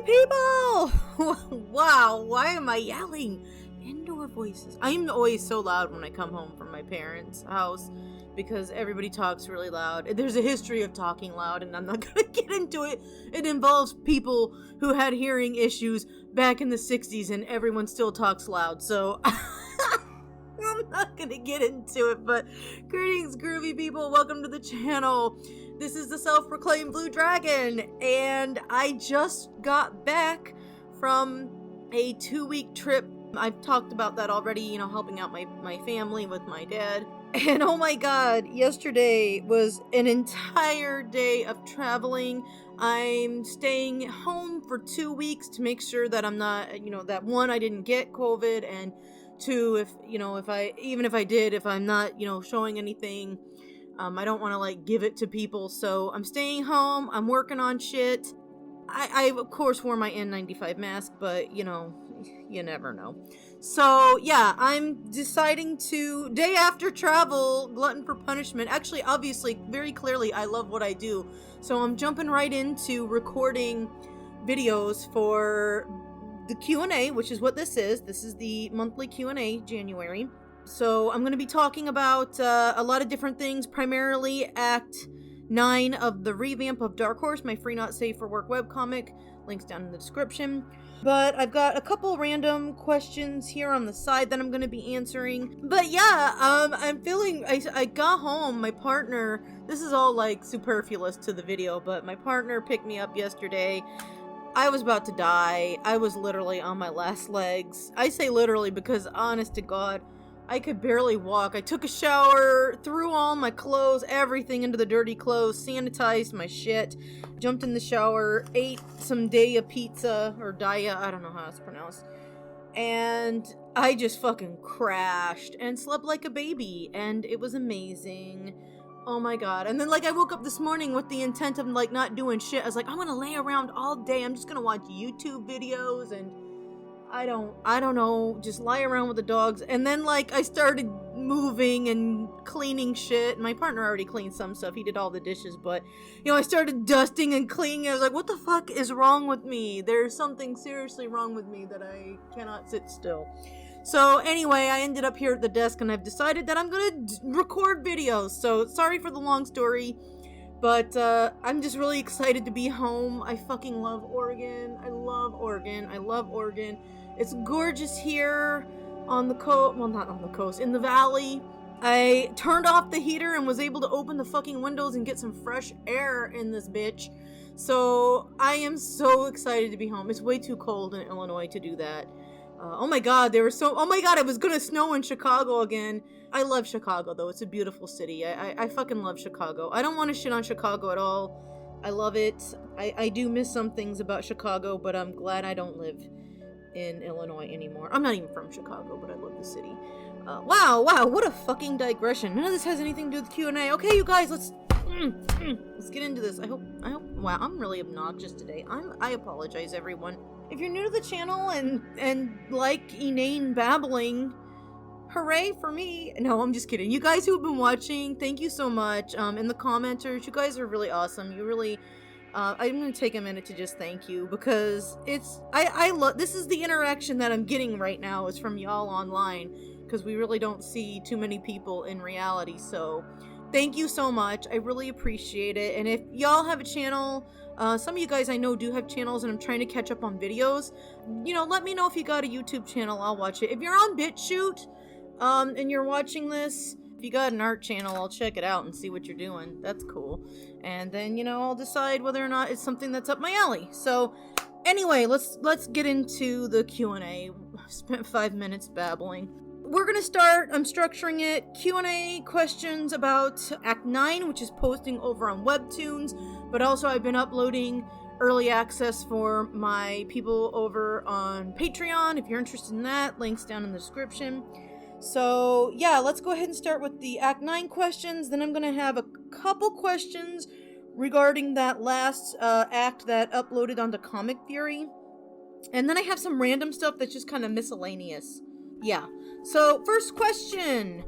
people! Wow, why am I yelling? Indoor voices. I'm always so loud when I come home from my parents' house because everybody talks really loud. There's a history of talking loud, and I'm not gonna get into it. It involves people who had hearing issues back in the 60s, and everyone still talks loud, so I'm not gonna get into it, but greetings, groovy people. Welcome to the channel. This is the self-proclaimed Blue Dragon, and I just got back from a 2-week trip. I've talked about that already, you know, helping out my family with my dad. And oh my god, yesterday was an entire day of traveling. I'm staying home for 2 weeks to make sure that I'm not, you know, that one, I didn't get COVID, and two, if I did, if I'm not, you know, showing anything, I don't want to like give it to people. So I'm staying home. I'm working on shit. I of course wore my N95 mask, but you know, you never know. So yeah, I'm deciding to, day after travel, glutton for punishment. Actually, obviously, very clearly, I love what I do. So I'm jumping right into recording videos for the Q&A, which is what this is. This is the monthly Q&A, January. So I'm going to be talking about a lot of different things, primarily Act 9 of the revamp of Dark Horse, my free not safe for work webcomic. Links down in the description. But I've got a couple random questions here on the side that I'm going to be answering. But yeah, I'm feeling, I got home, my partner, this is all like superfluous to the video, but my partner picked me up yesterday. I was about to die. I was literally on my last legs. I say literally because, honest to God, I could barely walk. I took a shower, threw all my clothes, everything into the dirty clothes, sanitized my shit, jumped in the shower, ate some Daya pizza, or Daya, I don't know how it's pronounced, and I just fucking crashed and slept like a baby, and it was amazing. Oh my god. And then like I woke up this morning with the intent of like not doing shit. I was like, I'm gonna lay around all day. I'm just gonna watch YouTube videos and I don't know, just lie around with the dogs. And then like I started moving and cleaning shit. My partner already cleaned some stuff. He did all the dishes, but you know, I started dusting and cleaning. I was like, what the fuck is wrong with me? There's something seriously wrong with me that I cannot sit still. So anyway, I ended up here at the desk and I've decided that I'm gonna record videos. So sorry for the long story, but I'm just really excited to be home. I fucking love Oregon. I love Oregon. I love Oregon. It's gorgeous here on the coast. Well, not on the coast, in the valley. I turned off the heater and was able to open the fucking windows and get some fresh air in this bitch. So I am so excited to be home. It's way too cold in Illinois to do that. Oh my god, oh my god, it was gonna snow in Chicago again. I love Chicago though, it's a beautiful city. I fucking love Chicago. I don't want to shit on Chicago at all. I love it. I do miss some things about Chicago, but I'm glad I don't live in Illinois anymore. I'm not even from Chicago, but I love the city. Wow, what a fucking digression. None of this has anything to do with Q&A. Okay, you guys, let's get into this. I hope, wow, I'm really obnoxious today. I apologize, everyone. If you're new to the channel and like inane babbling, hooray for me. No, I'm just kidding. You guys who've been watching, thank you so much. In the commenters, you guys are really awesome. You really, I'm going to take a minute to just thank you because I love, this is the interaction that I'm getting right now is from y'all online because we really don't see too many people in reality. So thank you so much. I really appreciate it. And if y'all have a channel, some of you guys I know do have channels and I'm trying to catch up on videos, you know, let me know if you got a YouTube channel. I'll watch it. If you're on BitChute, and you're watching this, if you got an art channel, I'll check it out and see what you're doing. That's cool. And then, you know, I'll decide whether or not it's something that's up my alley. So anyway, let's get into the Q&A. Spent 5 minutes babbling. We're gonna start, I'm structuring it, Q&A questions about Act 9, which is posting over on Webtoons, but also I've been uploading early access for my people over on Patreon. If you're interested in that, links down in the description. So yeah, let's go ahead and start with the Act 9 questions. Then I'm gonna have a couple questions regarding that last act that uploaded onto Comic Fury. And then I have some random stuff that's just kind of miscellaneous. Yeah. So, first question.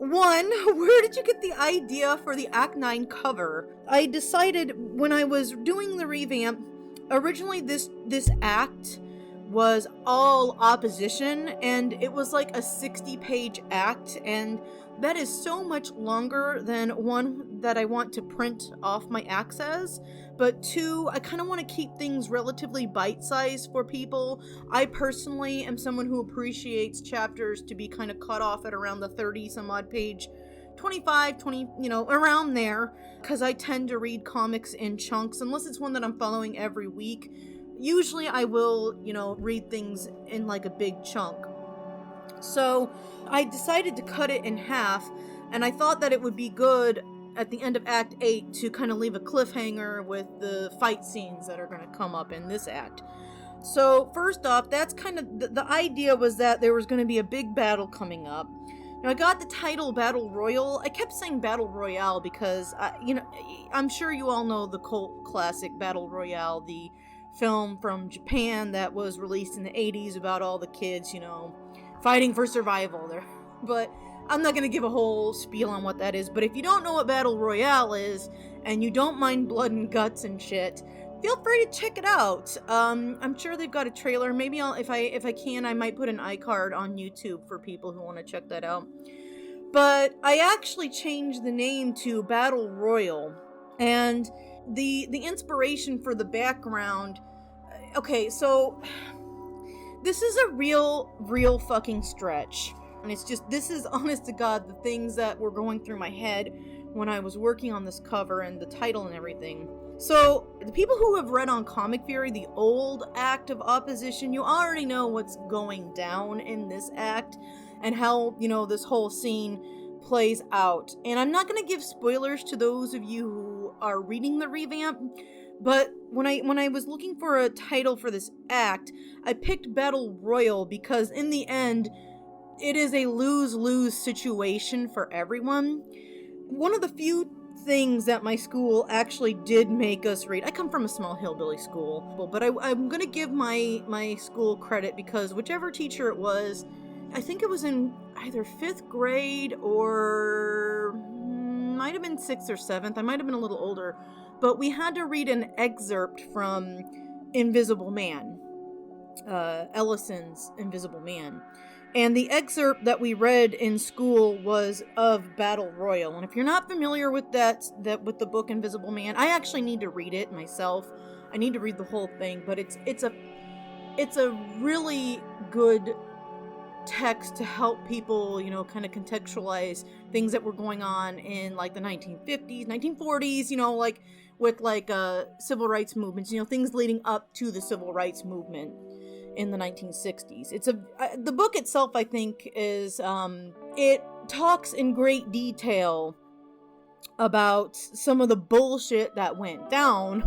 1, where did you get the idea for the Act 9 cover? I decided when I was doing the revamp, originally this act was all opposition, and it was like a 60-page act, and that is so much longer than one that I want to print off my acts as. But two, I kind of want to keep things relatively bite-sized for people. I personally am someone who appreciates chapters to be kind of cut off at around the 30-some-odd page, 25, 20, around there, because I tend to read comics in chunks, unless it's one that I'm following every week. Usually I will, read things in like a big chunk. So I decided to cut it in half, and I thought that it would be good at the end of Act 8 to kind of leave a cliffhanger with the fight scenes that are going to come up in this act. So first off, that's kind of, the idea was that there was going to be a big battle coming up. Now, I got the title Battle Royal. I kept saying Battle Royale because, I'm sure you all know the cult classic Battle Royale, the film from Japan that was released in the 80s about all the kids, fighting for survival there. But I'm not going to give a whole spiel on what that is. But if you don't know what Battle Royale is, and you don't mind blood and guts and shit, feel free to check it out. I'm sure they've got a trailer. Maybe if I can, I might put an iCard on YouTube for people who want to check that out. But I actually changed the name to Battle Royal, and the inspiration for the background. Okay, so this is a real fucking stretch, and it's just, this is honest to God the things that were going through my head when I was working on this cover and the title and everything. So, the people who have read on Comic Fury, the old act of opposition, you already know what's going down in this act and how, this whole scene plays out. And I'm not going to give spoilers to those of you who are reading the revamp, but when I was looking for a title for this act, I picked Battle Royal because in the end, it is a lose-lose situation for everyone. One of the few things that my school actually did make us read. I come from a small hillbilly school, but I'm going to give my school credit because whichever teacher it was, I think it was in either 5th grade or might have been 6th or 7th. I might have been a little older, but we had to read an excerpt from Invisible Man, Ellison's Invisible Man. And the excerpt that we read in school was of Battle Royal. And if you're not familiar with that with the book Invisible Man, I actually need to read it myself. I need to read the whole thing, but it's a really good text to help people, kind of contextualize things that were going on in like the 1950s, 1940s, like with like civil rights movements, things leading up to the civil rights movement in the 1960s. The book itself, I think, is it talks in great detail about some of the bullshit that went down,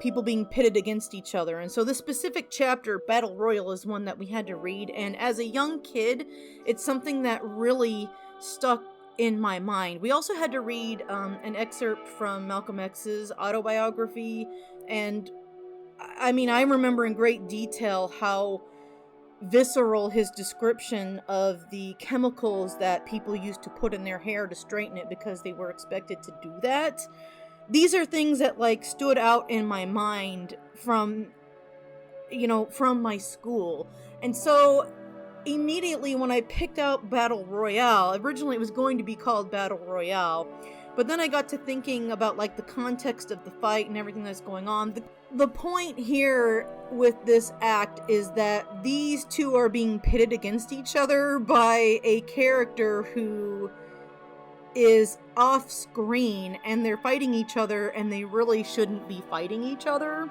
people being pitted against each other. And so this specific chapter, Battle Royal, is one that we had to read, and as a young kid, it's something that really stuck in my mind. We also had to read an excerpt from Malcolm X's autobiography, and I mean, I remember in great detail how visceral his description of the chemicals that people used to put in their hair to straighten it because they were expected to do that. These are things that like stood out in my mind from my school. And so immediately when I picked out Battle Royale, originally it was going to be called Battle Royale, but then I got to thinking about like the context of the fight and everything that's going on. The point here with this act is that these two are being pitted against each other by a character who is off screen, and they're fighting each other and they really shouldn't be fighting each other.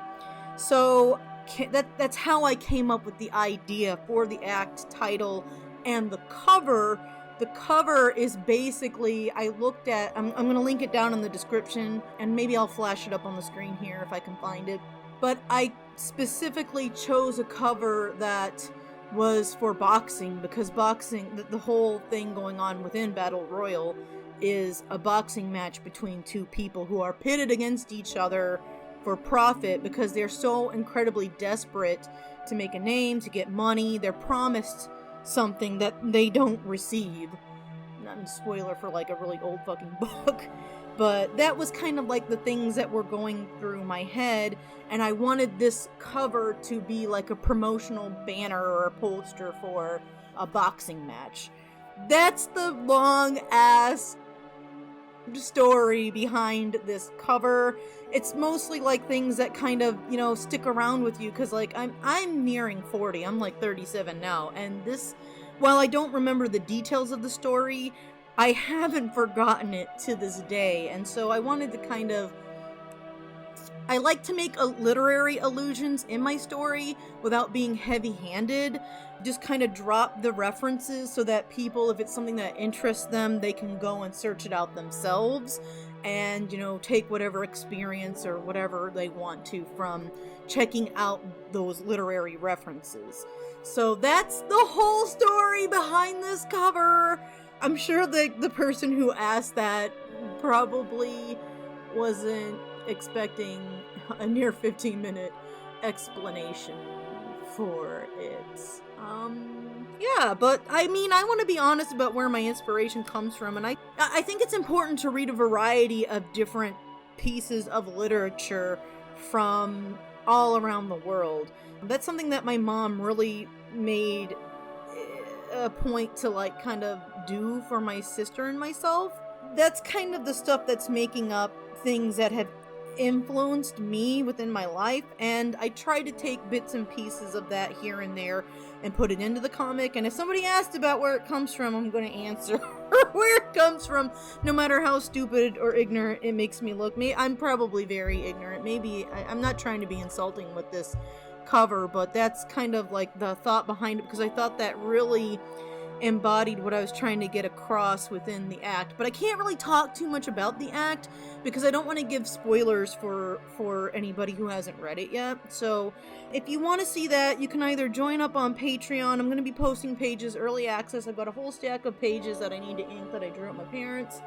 So that's how I came up with the idea for the act title and the cover. The cover is basically, I looked at, I'm going to link it down in the description, and maybe I'll flash it up on the screen here if I can find it. But I specifically chose a cover that was for boxing, because boxing, the whole thing going on within Battle Royal is a boxing match between two people who are pitted against each other for profit because they're so incredibly desperate to make a name, to get money. They're promised something that they don't receive. Not a spoiler for like a really old fucking book. But that was kind of like the things that were going through my head, and I wanted this cover to be like a promotional banner or a poster for a boxing match. That's the long ass story behind this cover. It's mostly like things that kind of, you know, stick around with you, because like I'm nearing 40. I'm like 37 now, and this, while I don't remember the details of the story, I haven't forgotten it to this day. And so I wanted to kind of, I like to make literary allusions in my story without being heavy-handed. Just kind of drop the references so that people, if it's something that interests them, they can go and search it out themselves and, you know, take whatever experience or whatever they want to from checking out those literary references. So that's the whole story behind this cover. I'm sure the person who asked that probably wasn't expecting a near 15-minute explanation for it. Yeah, but I mean, I want to be honest about where my inspiration comes from, and I think it's important to read a variety of different pieces of literature from all around the world. That's something that my mom really made a point to like kind of do for my sister and myself. That's kind of the stuff that's making up things that have influenced me within my life, and I try to take bits and pieces of that here and there and put it into the comic. And if somebody asked about where it comes from, I'm going to answer where it comes from, no matter how stupid or ignorant it makes me look. I'm probably very ignorant. Maybe I'm not trying to be insulting with this cover, but that's kind of like the thought behind it, because I thought that really embodied what I was trying to get across within the act. But I can't really talk too much about the act because I don't want to give spoilers for anybody who hasn't read it yet. So if you want to see that, you can either join up on Patreon. I'm going to be posting pages, early access. I've got a whole stack of pages that I need to ink that I drew at my parents'.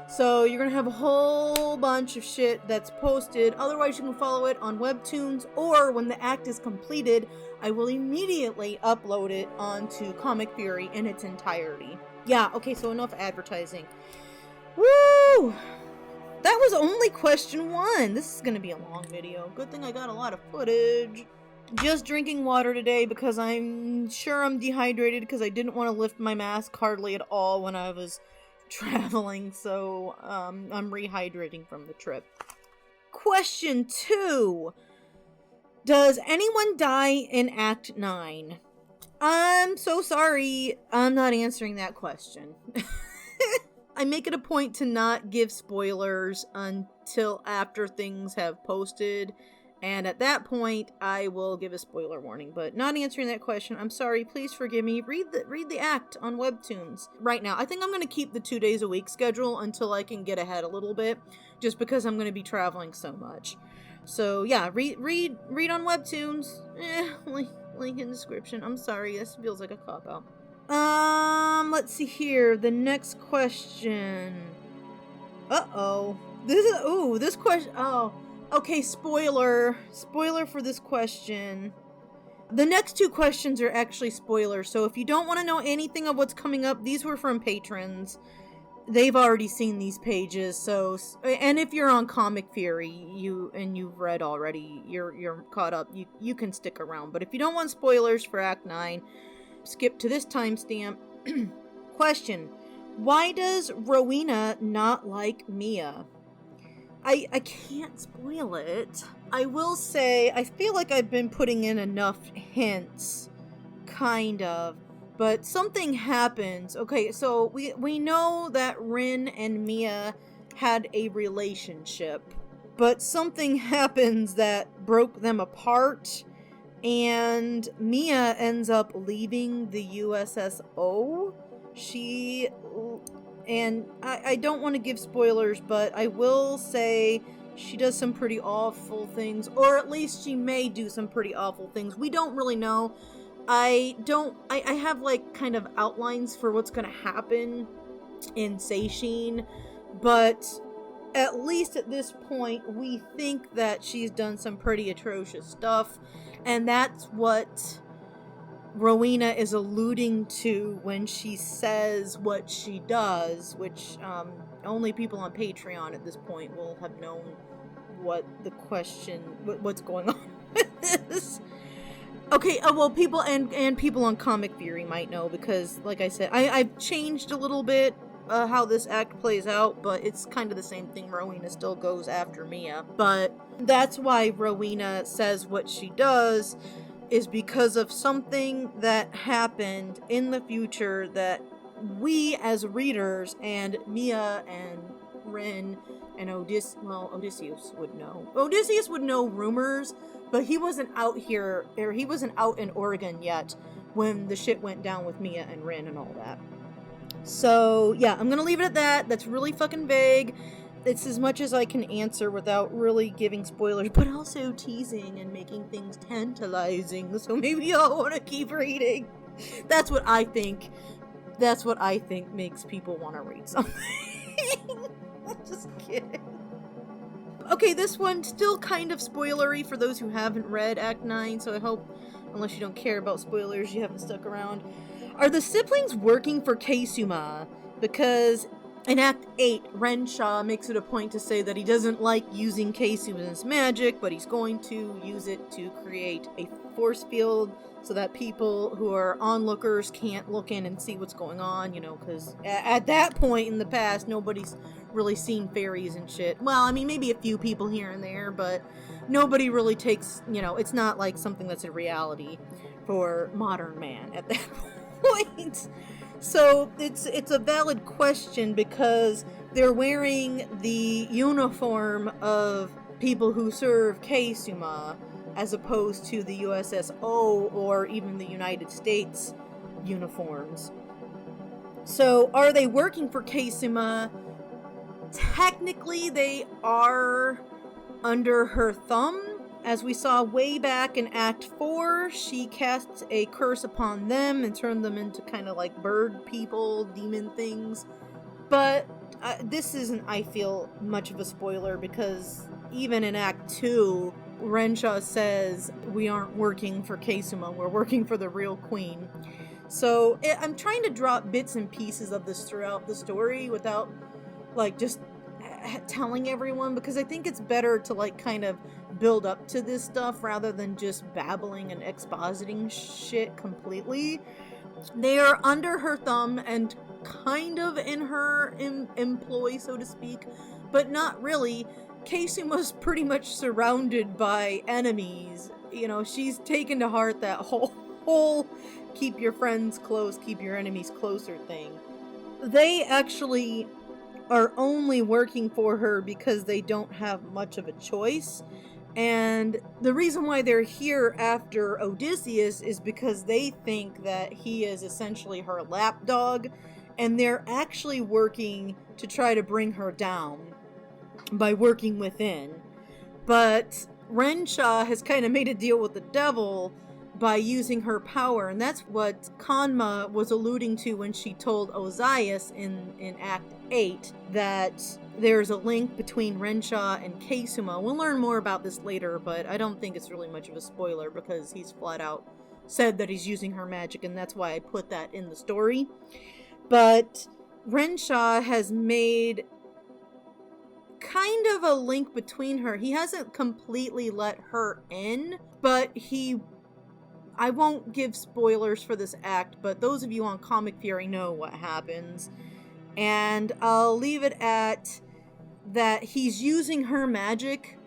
So you're going to have a whole bunch of shit that's posted. Otherwise, you can follow it on Webtoons, or when the act is completed, I will immediately upload it onto Comic Fury in its entirety. Yeah, okay, so enough advertising. Woo! That was only question 1. This is going to be a long video. Good thing I got a lot of footage. Just drinking water today because I'm sure I'm dehydrated because I didn't want to lift my mask hardly at all when I was traveling, so I'm rehydrating from the trip. Question 2. Does anyone die in Act 9? I'm so sorry, I'm not answering that question. I make it a point to not give spoilers until after things have posted, and at that point, I will give a spoiler warning, but not answering that question. I'm sorry, please forgive me. Read the act on Webtoons right now. I think I'm going to keep the 2 days a week schedule until I can get ahead a little bit, just because I'm going to be traveling so much. So yeah, read on Webtoons. Link in description. I'm sorry, this feels like a cop-out. Let's see here. The next question. Uh-oh. This question. Oh. Okay, spoiler for this question. The next 2 questions are actually spoilers, so if you don't want to know anything of what's coming up, these were from patrons. They've already seen these pages, so, and if you're on Comic Fury, you've read already, you're caught up, you can stick around. But if you don't want spoilers for Act 9, skip to this timestamp. Question: why does Rowena not like Mia? I can't spoil it. I will say, I feel like I've been putting in enough hints, kind of, but something happens. Okay, so we know that Rin and Mia had a relationship, but something happens that broke them apart, and Mia ends up leaving the USSO. And I don't want to give spoilers, but I will say she does some pretty awful things, or at least she may do some pretty awful things. We don't really know. I have like kind of outlines for what's going to happen in Seishin, but at least at this point, we think that she's done some pretty atrocious stuff, and that's what Rowena is alluding to when she says what she does, which only people on Patreon at this point will have known what the question, what's going on with this. Okay, well, people and people on Comic Fury might know, because, like I said, I've changed a little bit how this act plays out, but it's kind of the same thing. Rowena still goes after Mia, but that's why Rowena says what she does, is because of something that happened in the future that we as readers and Mia and Rin and Odysseus would know. Odysseus would know rumors, but he wasn't out here, or he wasn't out in Oregon yet when the shit went down with Mia and Rin and all that. So, yeah, I'm gonna leave it at that. That's really fucking vague. It's as much as I can answer without really giving spoilers, but also teasing and making things tantalizing, so maybe y'all want to keep reading. That's what I think. That's what I think makes people want to read something. Just kidding. Okay, this one's still kind of spoilery for those who haven't read Act 9, so I hope, unless you don't care about spoilers, you haven't stuck around. Are the siblings working for Ksuma? Because in Act 8, Renshaw makes it a point to say that he doesn't like using Ksuma's magic, but he's going to use it to create a force field so that people who are onlookers can't look in and see what's going on, you know, because at that point in the past, nobody's really seen fairies and shit. Well, I mean, maybe a few people here and there, but nobody really takes, you know, it's not like something that's a reality for modern man at that point. So it's a valid question, because they're wearing the uniform of people who serve Ksuma, as opposed to the USSO or even the United States uniforms. So are they working for Casima? Technically, they are under her thumb. As we saw way back in Act 4, she casts a curse upon them and turned them into kind of like bird people, demon things. But this isn't, I feel, much of a spoiler, because even in Act 2, Renshaw says, we aren't working for Ksuma, we're working for the real queen. So I'm trying to drop bits and pieces of this throughout the story without, like, just telling everyone, because I think it's better to, like, kind of build up to this stuff rather than just babbling and expositing shit completely. They are under her thumb and kind of in her employ, so to speak, but not really. Ksuma's pretty much surrounded by enemies. You know, she's taken to heart that whole keep your friends close, keep your enemies closer thing. They actually are only working for her because they don't have much of a choice. And the reason why they're here after Odysseus is because they think that he is essentially her lapdog, and they're actually working to try to bring her down by working within. But Renshaw has kind of made a deal with the devil by using her power, and that's what Kanma was alluding to when she told Ozias in Act 8 that there's a link between Renshaw and Ksuma. We'll learn more about this later, but I don't think it's really much of a spoiler, because he's flat out said that he's using her magic, and that's why I put that in the story. But Renshaw has made kind of a link between her. He hasn't completely let her in, but I won't give spoilers for this act, but those of you on Comic Fury know what happens. And I'll leave it at that he's using her magic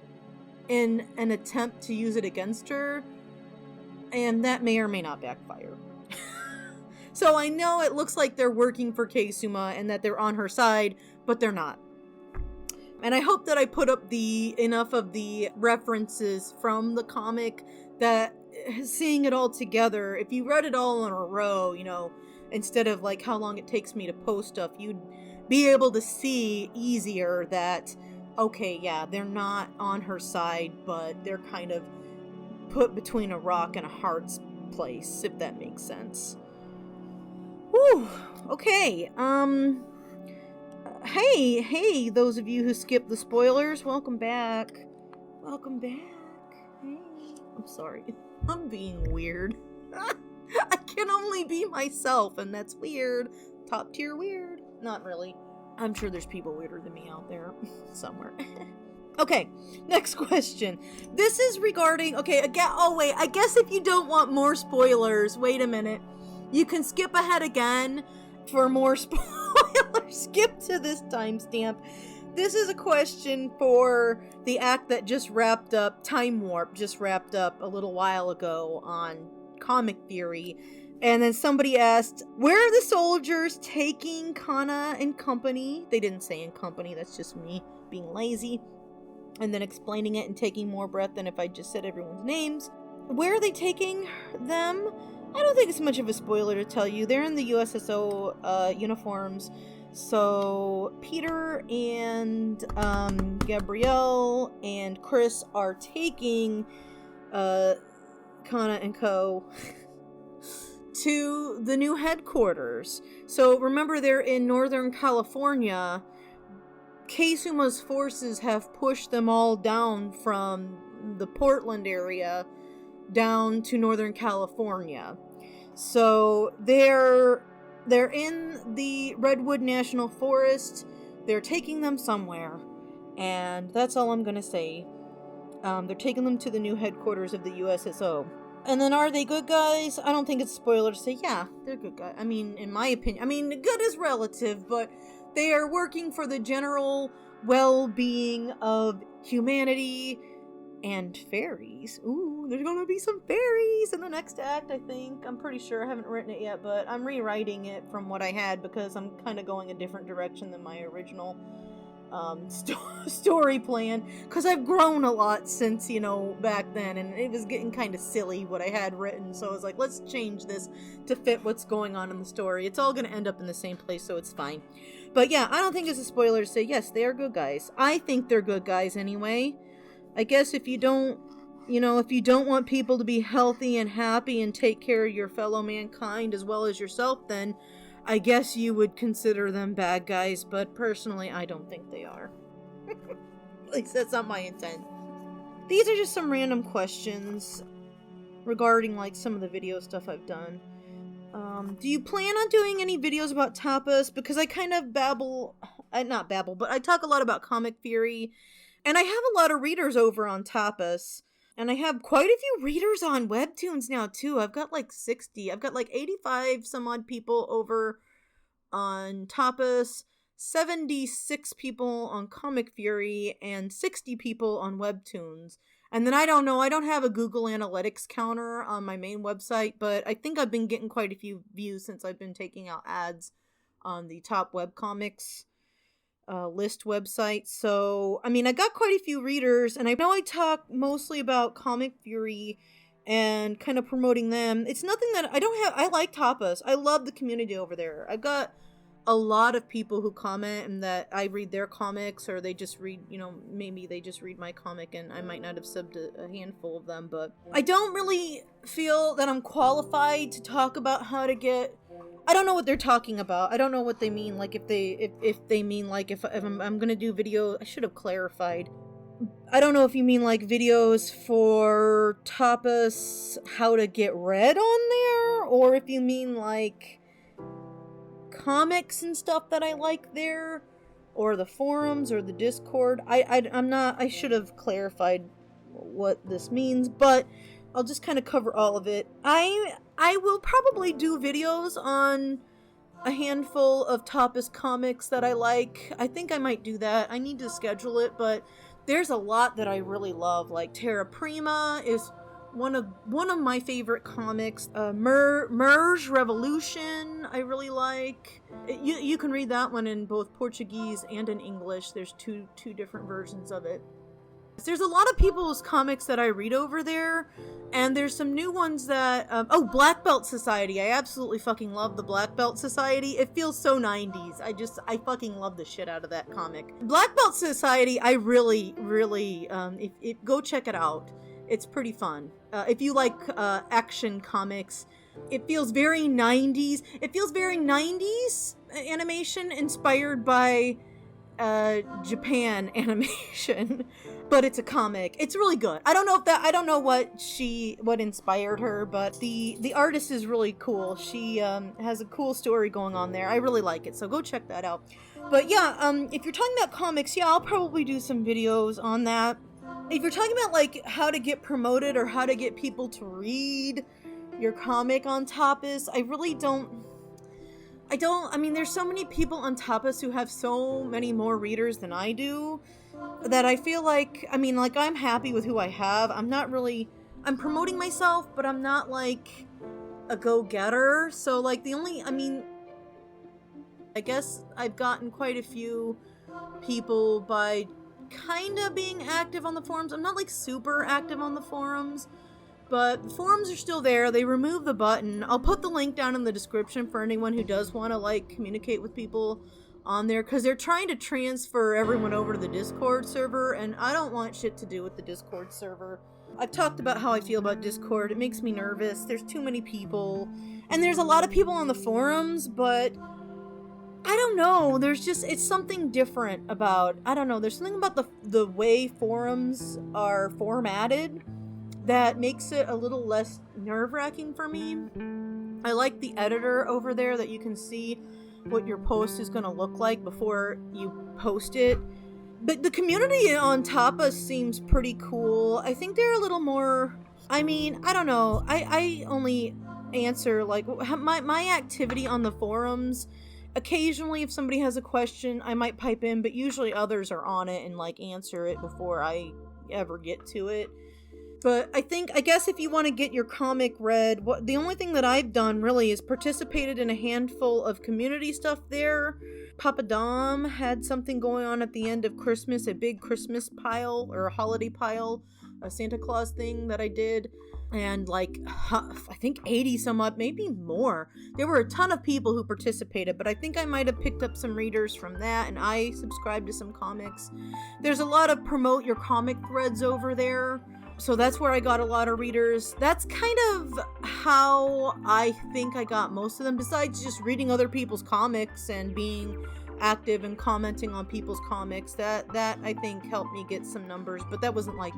in an attempt to use it against her, and that may or may not backfire. So I know it looks like they're working for Ksuma and that they're on her side, but they're not. And I hope that I put up enough of the references from the comic that seeing it all together, if you read it all in a row, you know, instead of like how long it takes me to post stuff, you'd be able to see easier that, okay, yeah, they're not on her side, but they're kind of put between a rock and a hard place, if that makes sense. Whew, okay, hey, those of you who skipped the spoilers, welcome back. Welcome back. Hey. I'm sorry. I'm being weird. I can only be myself, and that's weird. Top tier weird. Not really. I'm sure there's people weirder than me out there somewhere. Okay, next question. This is regarding, I guess if you don't want more spoilers, wait a minute. You can skip ahead again for more spoilers. Skip to this timestamp. This is a question for the act that just wrapped up, Time Warp just wrapped up a little while ago on Comic Theory. And then somebody asked, where are the soldiers taking Kana and company? They didn't say in company, that's just me being lazy. And then explaining it and taking more breath than if I just said everyone's names. Where are they taking them? I don't think it's much of a spoiler to tell you. They're in the USSO uniforms. So Peter and Gabrielle and Chris are taking Kana and Co. to the new headquarters. So remember, they're in Northern California. Ksuma's forces have pushed them all down from the Portland area down to Northern California. So they're in the Redwood National Forest. They're taking them somewhere. And that's all I'm going to say. They're taking them to the new headquarters of the USSO. And then are they good guys? I don't think it's a spoiler to say, yeah, they're good guys. I mean, in my opinion, good is relative, but they are working for the general well-being of humanity and fairies. Ooh, there's gonna be some fairies in the next act, I think. I'm pretty sure. I haven't written it yet, but I'm rewriting it from what I had because I'm kind of going a different direction than my original story plan. Because I've grown a lot since, back then, and it was getting kind of silly what I had written. So I was like, let's change this to fit what's going on in the story. It's all gonna end up in the same place, so it's fine. But yeah, I don't think it's a spoiler to say, yes, they are good guys. I think they're good guys anyway. I guess if you don't want people to be healthy and happy and take care of your fellow mankind as well as yourself, then I guess you would consider them bad guys, but personally, I don't think they are. At least that's not my intent. These are just some random questions regarding, some of the video stuff I've done. Do you plan on doing any videos about Tapas? Because I kind of but I talk a lot about comic theory, and I have a lot of readers over on Tapas, and I have quite a few readers on Webtoons now, too. I've got 60. I've got 85 some odd people over on Tapas, 76 people on Comic Theory, and 60 people on Webtoons. And then I don't know, I don't have a Google Analytics counter on my main website, but I think I've been getting quite a few views since I've been taking out ads on the top webcomics list website. So, I got quite a few readers, and I know I talk mostly about Comic Theory and kind of promoting them. It's nothing that I like Tapas. I love the community over there. I've got a lot of people who comment and that I read their comics, or they just read, maybe they just read my comic, and I might not have subbed a handful of them, but I don't really feel that I'm qualified to talk about how to get, I don't know what they're talking about. I don't know what they mean, if they mean, if I'm gonna do video, I should have clarified. I don't know if you mean, videos for Tapas, how to get read on there, or if you mean, comics and stuff that I like there, or the forums, or the Discord. I should have clarified what this means, but I'll just kind of cover all of it. I will probably do videos on a handful of Tapas comics that I like. I think I might do that. I need to schedule it, but there's a lot that I really love. Terra Prima is one of my favorite comics. Mërj Revolution I really like. You can read that one in both Portuguese and in English. There's two different versions of it. There's a lot of people's comics that I read over there, and there's some new ones that, Black Belt Society. I absolutely fucking love the Black Belt Society. It feels so 90s. I fucking love the shit out of that comic. Black Belt Society, I really, really, go check it out. It's pretty fun. If you like, action comics, it feels very 90s. It feels very 90s animation inspired by, Japan animation, but it's a comic. It's really good. I don't know what inspired her, but the artist is really cool. She has a cool story going on there. I really like it, so go check that out. But yeah, if you're talking about comics, yeah, I'll probably do some videos on that. If you're talking about, like, how to get promoted or how to get people to read your comic on Tapas, I mean, there's so many people on Tapas who have so many more readers than I do, that I feel like, I mean, like, I'm happy with who I have. I'm promoting myself, but I'm not, like, a go-getter. So, like, I guess I've gotten quite a few people by kind of being active on the forums. I'm not, like, super active on the forums, but the forums are still there. They removed the button. I'll put the link down in the description for anyone who does want to, like, communicate with people on there, because they're trying to transfer everyone over to the Discord server, and I don't want shit to do with the Discord server. I've talked about how I feel about Discord. It makes me nervous. There's too many people, and there's a lot of people on the forums, but I don't know. It's something different about, I don't know, there's something about the way forums are formatted that makes it a little less nerve-wracking for me. I like the editor over there that you can see what your post is going to look like before you post it. But the community on Tapas seems pretty cool. I think they're a little more, I mean, I don't know. I only answer, like, my activity on the forums. Occasionally, if somebody has a question, I might pipe in, but usually others are on it and, like, answer it before I ever get to it. But I guess if you want to get your comic read, the only thing that I've done really is participated in a handful of community stuff there. Papa Dom had something going on at the end of Christmas, a big Christmas pile or a holiday pile, a Santa Claus thing that I did. And, like, I think 80 some odd, maybe more. There were a ton of people who participated, but I think I might have picked up some readers from that, and I subscribed to some comics. There's a lot of promote your comic threads over there. So that's where I got a lot of readers. That's kind of how I think I got most of them, besides just reading other people's comics and being active and commenting on people's comics. That I think helped me get some numbers, but that wasn't like,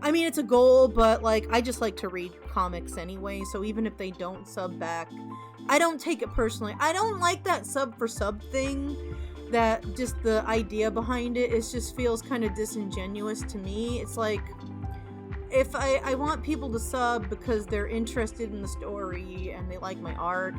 I mean, it's a goal, but, like, I just like to read comics anyway, so even if they don't sub back, I don't take it personally. I don't like that sub for sub thing. That just the idea behind it just feels kind of disingenuous to me. It's like, if I want people to sub because they're interested in the story and they like my art,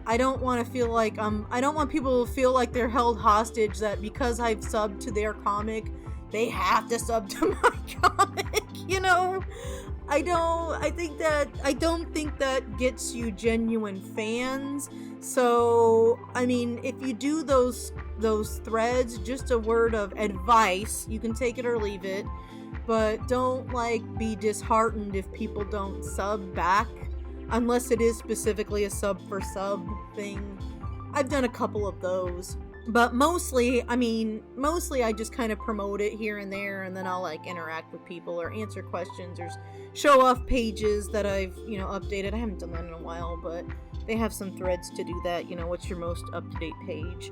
I don't want to feel like I don't want people to feel like they're held hostage, that because I've subbed to their comic, they have to sub to my comic, you know? I don't think that gets you genuine fans. So, I mean, if you do those threads, just a word of advice, you can take it or leave it. But don't, like, be disheartened if people don't sub back, unless it is specifically a sub for sub thing. I've done a couple of those, but mostly I just kind of promote it here and there, and then I'll, like, interact with people or answer questions or show off pages that I've, updated. I haven't done that in a while, but they have some threads to do that, what's your most up-to-date page.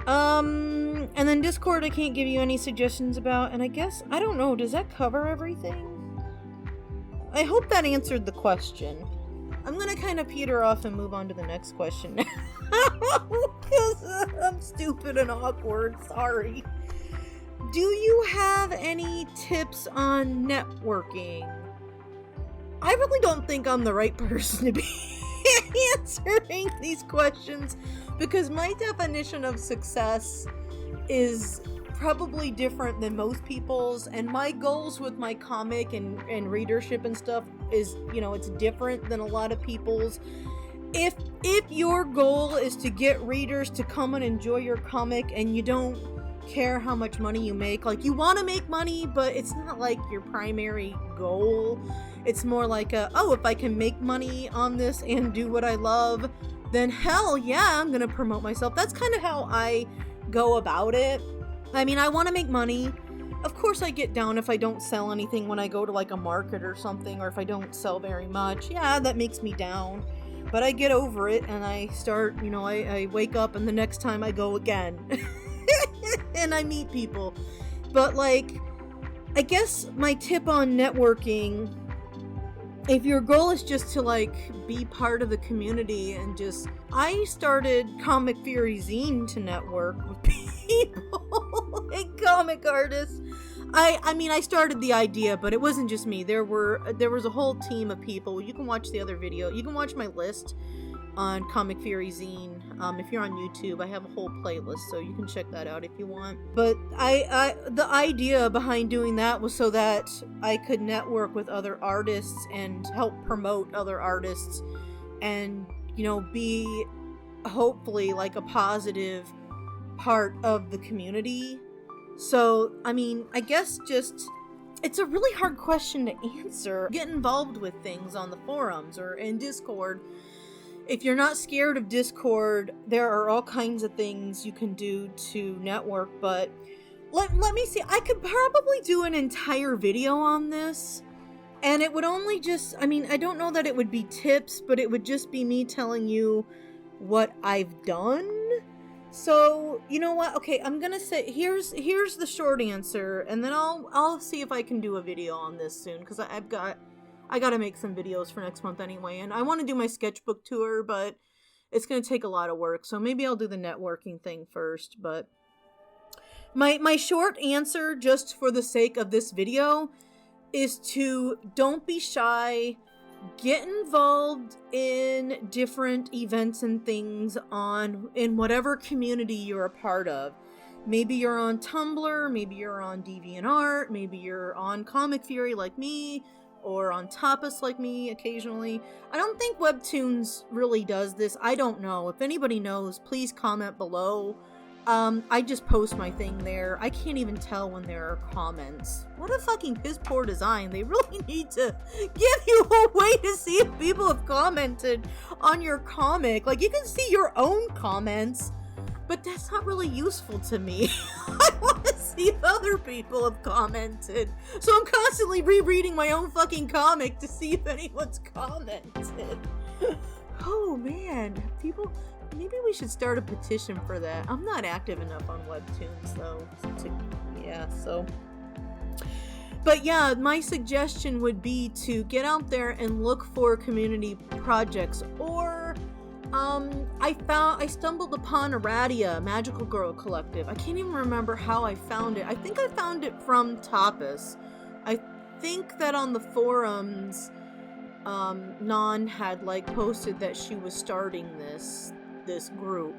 And then Discord I can't give you any suggestions about, and I guess, I don't know, does that cover everything? I hope that answered the question. I'm gonna kind of peter off and move on to the next question now, because I'm stupid and awkward, sorry. Do you have any tips on networking? I really don't think I'm the right person to be answering these questions, because my definition of success is probably different than most people's, and my goals with my comic and readership and stuff is, it's different than a lot of people's. If your goal is to get readers to come and enjoy your comic, and you don't care how much money you make, like, you want to make money, but it's not like your primary goal. It's more like if I can make money on this and do what I love, then hell yeah, I'm gonna promote myself. That's kind of how I go about it. I mean, I want to make money. Of course I get down if I don't sell anything when I go to, like, a market or something, or if I don't sell very much. Yeah, that makes me down. But I get over it, and I start, I wake up, and the next time I go again. And I meet people. But, like, I guess my tip on networking if your goal is just to like be part of the community and just, I started Comic Fury Zine to network with people and comic artists. I mean, I started the idea, but it wasn't just me. There was a whole team of people. You can watch the other video. You can watch my list on Comic Fury Zine. If you're on YouTube, I have a whole playlist, so you can check that out if you want. But the idea behind doing that was so that I could network with other artists and help promote other artists and, you know, be hopefully like a positive part of the community. So, I mean, I guess just, it's a really hard question to answer. Get involved with things on the forums or in Discord. If you're not scared of Discord, there are all kinds of things you can do to network, but let me see. I could probably do an entire video on this, and it would only just, I mean, I don't know that it would be tips, but it would just be me telling you what I've done. So, you know what? Okay, I'm gonna say, here's the short answer, and then I'll see if I can do a video on this soon, because I gotta make some videos for next month anyway, and I want to do my sketchbook tour, but it's gonna take a lot of work, so maybe I'll do the networking thing first. But my short answer, just for the sake of this video, is to don't be shy, get involved in different events and things in whatever community you're a part of. Maybe you're on Tumblr, maybe you're on DeviantArt, maybe you're on Comic Fury like me, or on Tapas like me occasionally. I don't think Webtoons really does this. I don't know. If anybody knows, please comment below. I just post my thing there. I can't even tell when there are comments. What a fucking piss poor design. They really need to give you a way to see if people have commented on your comic. Like, you can see your own comments, but that's not really useful to me. I want to see if other people have commented. So I'm constantly rereading my own fucking comic to see if anyone's commented. Oh man, people, maybe we should start a petition for that. I'm not active enough on Webtoons though. But yeah, my suggestion would be to get out there and look for community projects, or I stumbled upon Aradia, Magical Girl Collective. I can't even remember how I found it. I think I found it from Tapas. I think that on the forums, Non had like posted that she was starting this group,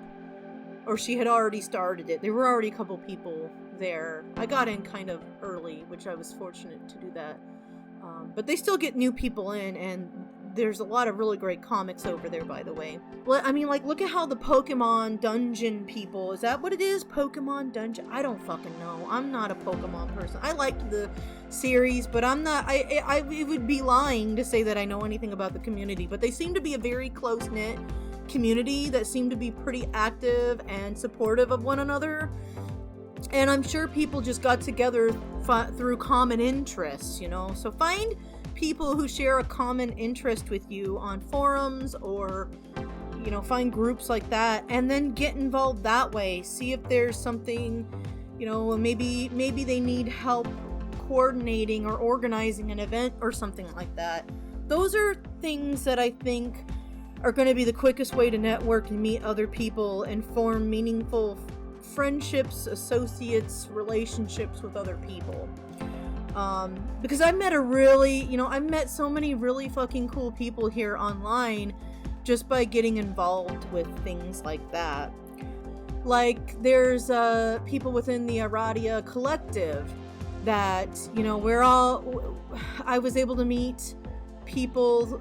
or she had already started it. There were already a couple people there. I got in kind of early, which I was fortunate to do that. But they still get new people in, and there's a lot of really great comics over there, by the way. Well, I mean, like, look at how the Pokemon Dungeon people, is that what it is? Pokemon Dungeon? I don't fucking know. I'm not a Pokemon person. I liked the series, but I'm not, it would be lying to say that I know anything about the community, but they seem to be a very close-knit community that seem to be pretty active and supportive of one another. And I'm sure people just got together through common interests, you know? So find people who share a common interest with you on forums, or, you know, find groups like that, and then get involved that way. See if there's something, you know, maybe they need help coordinating or organizing an event or something like that. Those are things that I think are going to be the quickest way to network and meet other people and form meaningful friendships, associates, relationships with other people. Because I've met so many really fucking cool people here online just by getting involved with things like that. Like, there's people within the Aradia collective that, you know, I was able to meet people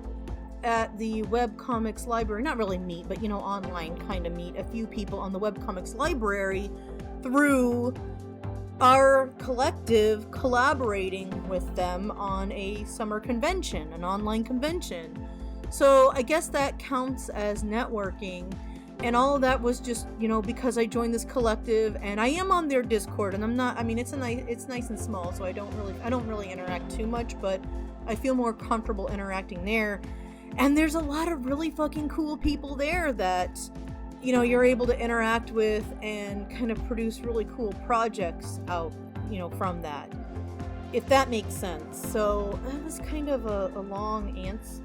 at the webcomics library, not really meet, but, you know, online kind of meet a few people on the webcomics library through our collective collaborating with them on a summer convention, an online convention. So I guess that counts as networking, and all of that was just, you know, because I joined this collective, and I am on their Discord, and I'm not, I mean, it's nice and small, so I don't really interact too much, but I feel more comfortable interacting there. And there's a lot of really fucking cool people there that, you know, you're able to interact with and kind of produce really cool projects out, you know, from that. if that makes sense. So that was kind of a long answer.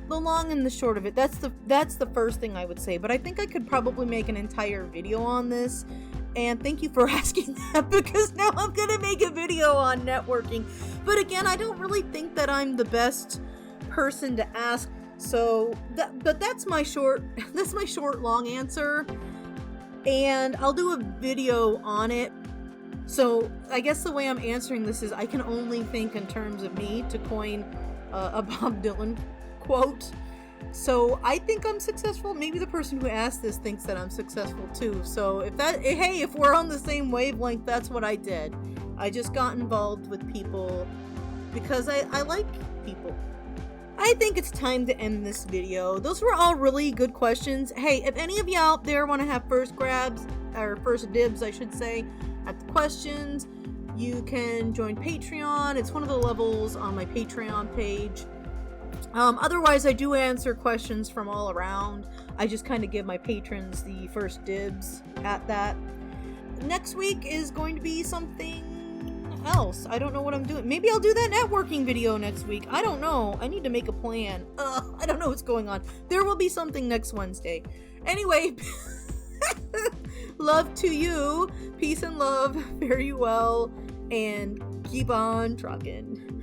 The long and the short of it, that's the first thing I would say. But I think I could probably make an entire video on this. And thank you for asking that, because now I'm gonna make a video on networking. But again, I don't really think that I'm the best person to ask. So but that's my short long answer. And I'll do a video on it. So I guess the way I'm answering this is I can only think in terms of me, to coin a Bob Dylan quote. So I think I'm successful. Maybe the person who asked this thinks that I'm successful too. So if we're on the same wavelength, that's what I did. I just got involved with people because I like people. I think it's time to end this video. Those were all really good questions. Hey, if any of you out there want to have first dibs, I should say, at the questions, you can join Patreon. It's one of the levels on my Patreon page. Otherwise, I do answer questions from all around. I just kind of give my patrons the first dibs at that. Next week is going to be something else. I don't know what I'm doing. Maybe I'll do that networking video next week. I don't know. I need to make a plan. I don't know what's going on. There will be something next Wednesday. Anyway, love to you. Peace and love. Fare you well. And keep on trucking.